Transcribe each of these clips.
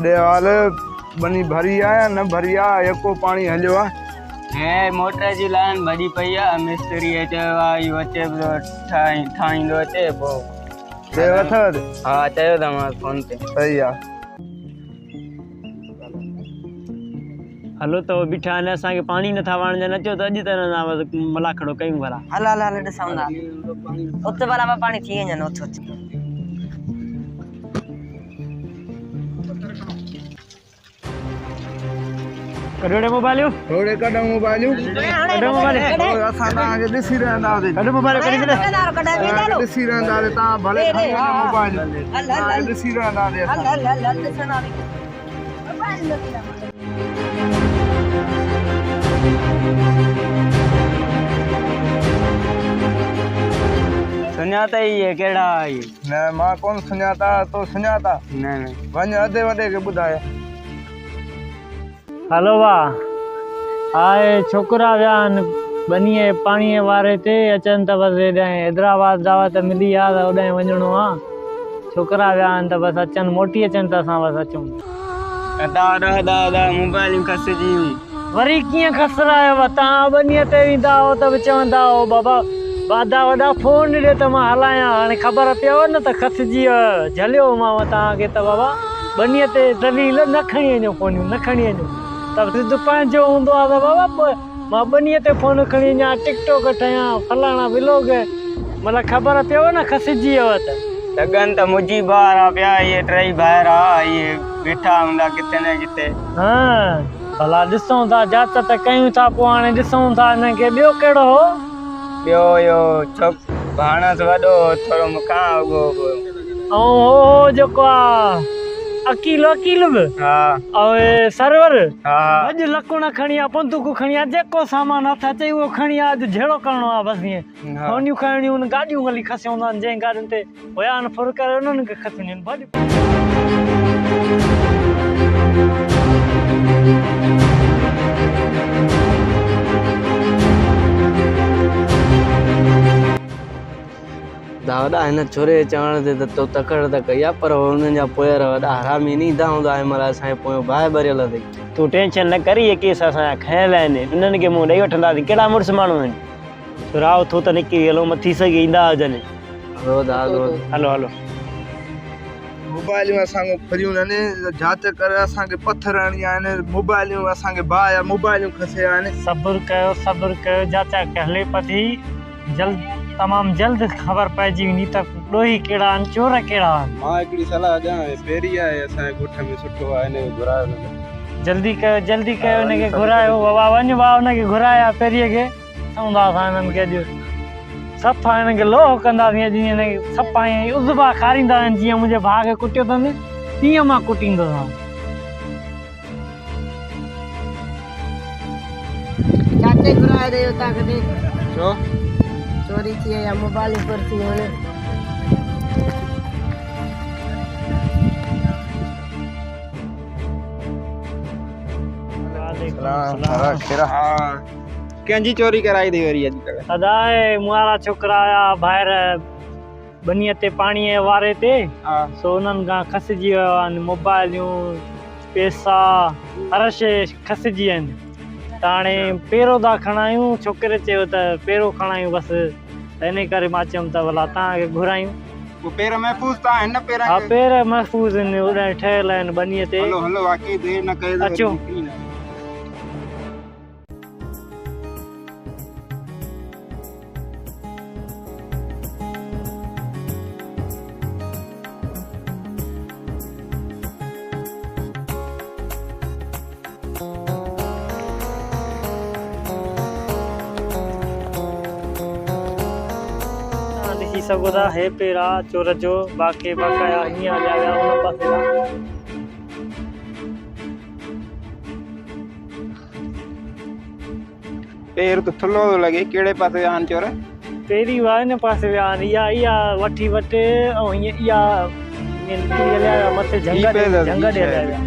देवाल बनी भरी है न भरिया एको पानी हलियो है मोटर जी लाइन भरी पई है मिस्त्री चयो अचे ठाहींदो अचे पोइ चयो अथव हा चयो त मां फोन ते सही आहे हलो तो बीठा आहिनि असांखे पाणी नथा वणजनि अचो त अॼु त मला खड़ो कयूं भला हल हल हल ॾिसूं था उते भला पाणी थी वञनि उते कढोड़े मोबाइल थोड़े कढो मोबाइल असां तव्हांखे ॾिसी रहंदासीं कढो मोबाइल कढी छॾ ॾिसी रहंदासीं तव्हां भले मोबाइल ॾिसी रहंदासीं हल हल हल हल ॾिसंदासीं सुञाता ही है केड़ा है न मां कोन सुञाता तो सुञाता न न वञ अधे वॾे खे ॿुधाए हलो वाह आए छोकरा विया आहिनि बनीअ पाणीअ वारे ते अचनि त बसि हेॾां हैदराबाद दावत मिली आहे त होॾां वञिणो आहे छोकरा विया आहिनि त बसि अचनि मोटी अचनि त असां बसि अचूं दादा मोबाइल खसजी वरी कीअं खसरायो तव्हां बनीअ ते वेंदा हो त बि चवंदा हो बाबा वादा वॾा फोन ॾे त मां हलायां हाणे ख़बर पियो न त खसिजी झलियो मां तव्हांखे त बाबा बनीअ ते दलील न खणी वञो फोनियूं न खणी वञो त सिधो पंहिंजो हूंदो आहे त बाबा मां बनीअ ते फोन खणी वञा टिकटॉक ठाहियां फलाणा व्लॉग मतिलबु ख़बर पियो न खसिजी वियो त लगन त मुंहिंजी ॿार आहे पिया इहे टई ॿाहिरि आहे इहे वेठा हूंदा किथे न किथे हा भला ॾिसूं था जांच त कयूं था पोइ हाणे ॾिसूं था हिनखे ॿियो कहिड़ो हो ॿियो इहो छोक भाणस वॾो थोरो मूंखां अॻो ऐं हो जेको आहे अकील बि हा ऐं सरवर हा अॼु लकुण खणी आहे बंदूक खणी आहे जेको सामान हथ अचे उहो खणी आहे अॼु जहिड़ो करिणो आहे बसि ईअं फोनियूं खणणियूं आहिनि गाॾियूं हली खसियूं हूंदा आहिनि जंहिं गाॾियुनि ते हुया आहिनि फुर करे उन्हनि खे खसणियूं आहिनि दादा हिन छोरे चवण ते त तो तकड़ त कई आहे पर हुननि जा पोयार वॾा हरामी न ईंदा हूंदा हिनमहिल असांजे पोयों बाहि भरियल अथई तूं टेंशन न कर इहे केस असांजा खयल आहिनि उन्हनि खे मूं ॾेई वठंदासीं कहिड़ा मुड़ुसु माण्हू आहिनि राव थो त निकिरी हलो मथी सघे ईंदा हुजनि हलो दादा हलो हलो मोबाइलियूं असांखे फ्रियूं आहिनि जांच करे असांखे पथर हणिया आहिनि मोबाइलियूं असांखे बाहि मोबाइलियूं खसिया आहिनि सब्र कयो जांच हले पई जल्द तमामु जल्द ख़बर पइजी वेंदी त ॾोही कहिड़ा आहिनि चोर कहिड़ा आहिनि मां हिकिड़ी सलाह ॾियां पहिरीं आहे असांजे ॻोठ में सुठो आहे हिन खे घुरायो न जल्दी कयो हिनखे घुरायो बाबा वञ बा हुनखे घुराया पहिरीं खे चवंदा असां हिननि खे अॼु सफ़ा हिननि खे लोह कंदासीं अॼु हिनखे सफ़ा ईअं उज़बा खारींदा आहिनि जीअं मुंहिंजे भाउ खे कुटियो अथनि तीअं मां कुटींदो जाते घुराए रहियो था कॾहिं छो चोरी थी या मोबाइल पर थी वञे कंहिंजी चोरी कराई अथई वरी अॼुकल्ह अदाए मुआरा छोकिरा आया ॿाहिरि बनीअ ते पाणीअ वारे ते सो उन्हनि खां खसिजी वियो आहिनि मोबाइलियूं पैसा हर शइ खसिजी आहिनि त हाणे पहिरों था खणायूं छोकिरे चयो त पहिरों खणायूं बसि त इन करे मां चयुमि त भला तव्हांखे घुरायूं पेर महफ़ूज़ था आहिनि न पेर हा पेर महफ़ूज़ आहिनि होॾां ठहियल आहिनि बनीअ ते हलो हलो वाकई देरि न कयो अचो ॾिसी सघो था हे पेर आहे चोर जो बाक़ी बकाया हीअं हलिया विया हुन पासे पेर त थुल्हो थो लॻे कहिड़े पासे विया आहिनि चोर पहिरीं हुआ हिन पासे विया आहिनि इहा वठी वटे ऐं हीअं इहा हलिया विया मथे झंग ॾे हलिया विया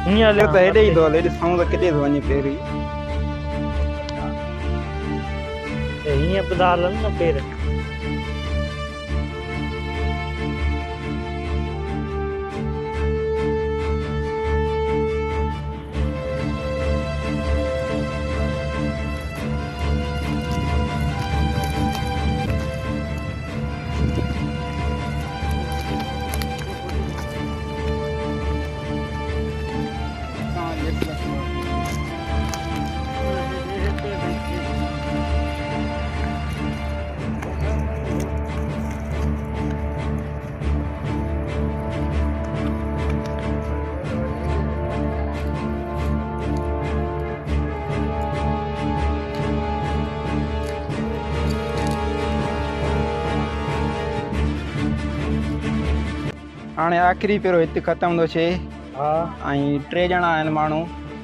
हीअं हलिया त हेॾे ई थो हले ॾिसूं त केॾे थो वञे पेर हीअं ॿुधा हलनि न पेर हाणे आख़िरी पहिरो हिते ख़तमु थो थिए हा ऐं 3 ॼणा आहिनि माण्हू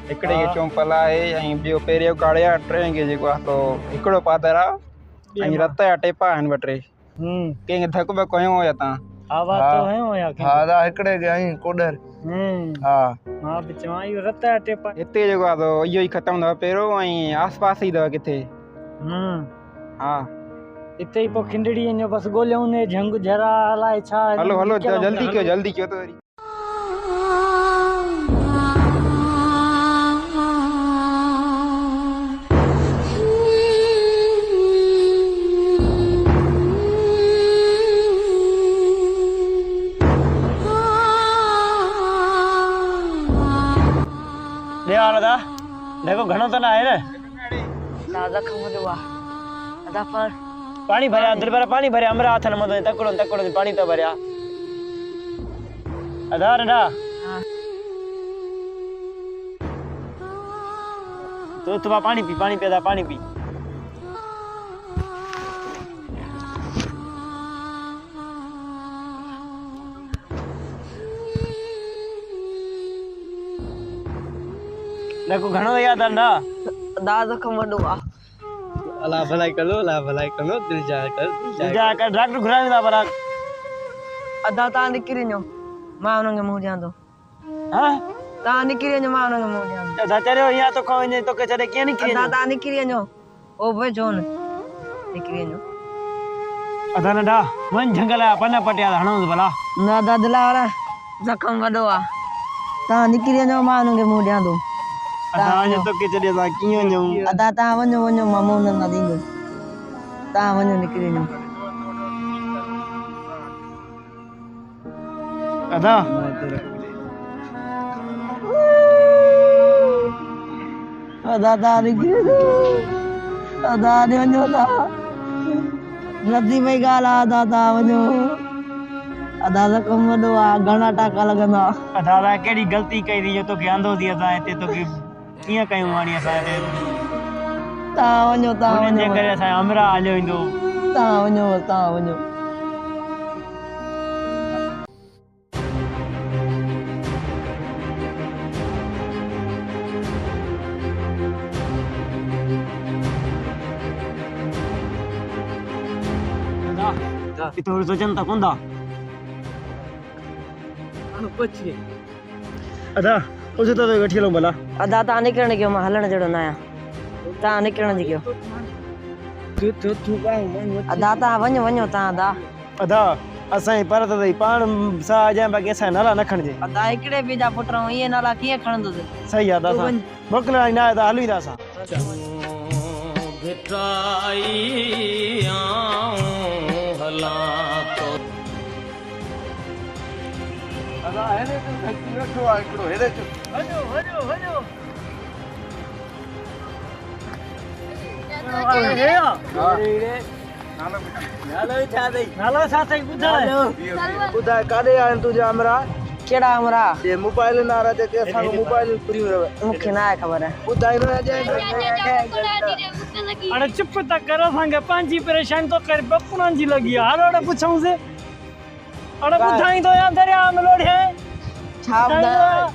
हिकिड़े खे चौंपल आहे ऐं ॿियो पहिरियों काड़े आहे 3 खे जेको आहे सो हिकिड़ो पादर आहे ऐं रत जा टेपा आहिनि 2 टे कंहिंखे धक बक कयो या तव्हां हा बात तो है या हा दा हिकिड़े खे आई कोडर हा मां बि चवां इहो रत जा टेपा हिते जेको आहे सो इहो ई ख़तमु अथव पहिरियों ऐं आस पास ई अथव किथे हा इते ई पोइ खिंडड़ीअ जो बसि ॻोल्हियूं ने झंग झरा अलाए छा हलो हलो जल्दी कयो त वरी दा देखो घणो त न आहे न दादा खमो वा अदा पर पानी भरिया दिल पर पानी भरिया हमरा हथ न मदो तकड़ो पानी तो भरिया अदा नडा तो पानी पी दा पानी पी देखो घणो याद आंदा दादा खमो वा अल्लाह भलाई करो दिल जा कर डॉक्टर घुराईंदा पर अदा ता निकिरी नो मां उनखे मुंह ॾियां हां ता निकिरी नो मां उनखे मुंह ॾियां अदा चरियो या तो को वञे तो के छड़े कीअं निकिरी अदा ता निकिरी नो ओ भई जोन निकिरी नो अदा नडा वन जंगल पन पटिया हणो भला ना दादला वाला जखम वडो आ ता निकिरी नो मां उनखे मुंह ॾियां अदा वञे तो के छड़े सा कीअं वञूं अदा ता वञो मां मुंह न ॾींदो ता वञो निकिरी नो अदा अदा ता निकिरी नो अदा ने वञो ता नदी में गाला अदा ता वञो अदा जखम वडो आ घणा टाका लगंदा अदा केड़ी गलती कई थी जो तो के आंदो थी अदा हिते तो के कीअं कयूं हाणे असां ता वञो हुननि जे करे असां हमरा हलियो ईंदो ता वञो तो सोचन था कोंदा कुछ अदा उसे तो गठी लो भला अदा ता निकरण गयो मां हलण जड़ो ना आया ता निकरण जी गयो तू अदा ता वञो ता अदा अदा असां पर त पाण सा जा बाकी असां नाला न खणजे अदा हिकड़े बि जा पुट ये नाला कीअं खणंदो सही आहे अदा मोकला ना अदा हलू दा असां भिटाई हला तो अदा हेने तो धक्की रखो आ हिकिड़ो हेरे चो हलो नालो छा अथई ॿुधाए काॾे आहिनि तुंहिंजा हमरा केड़ा हमरा ये मोबाइल नारा जेके असांखे मोबाइल फ्री रहे मूंखे ना आहे ख़बर ॿुधाईंदो अरे चुप त कर असांखे पंहिंजी परेशानी तो कर बपुरनि जी लॻी आहे हलो अड़े पुछऊं से अड़े ॿुधाई तो या दरिया में लोढ़े छा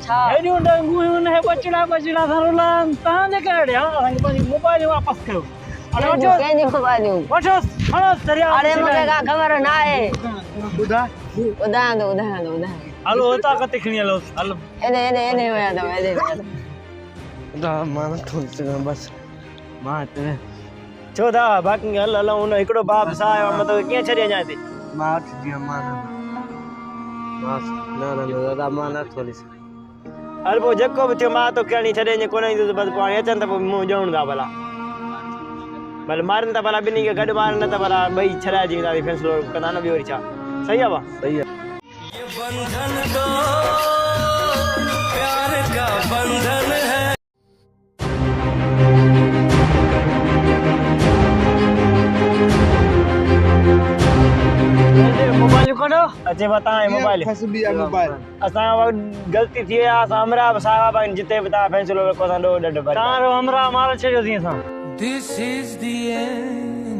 छा हेॾियूं डंगूं न बचड़ा थरोला तव्हां जे करे असांखे पंहिंजी मोबाइल वापस कयो अरे वठो केनी मोबाइल वठो खणो दरिया अरे मूंखे का ख़बर ना आहे ॿुधा ॿुधायो हलो हुतां कते खणी हलो हलो एने वया तो दा मान थोड़ी से बस मां ते छो दा बाकी हल उन हिकड़ो बाप सा आयो मतलब कीअं छॾे अञा हिते मां दिया मान बस ना दादा मान थोड़ी से हल पोइ जेको बि थियो मां तो खणी छॾे अञे कोन ईंदो बस पाणी अचनि त पोइ मुंहुं ॼणूं था भला भले मारनि था भला ॿिन्ही खे गॾु मारनि न त भला ॿई छॾाइजी वेंदा फ़ैसिलो कंदा न ॿियो वरी छा सही आहे भाउ सही है बंधन दो प्यार का बंधन है मोबाइल कढो अचे बताए मोबाइल फसबी आहे मोबाइल असां गलती थी आहे असां हमरा साहिब जिते बि तव्हां फ़ैसिलो रखो असां ॾोह ॾढ तव्हां हमरा मार छॾियो थी असां This is the end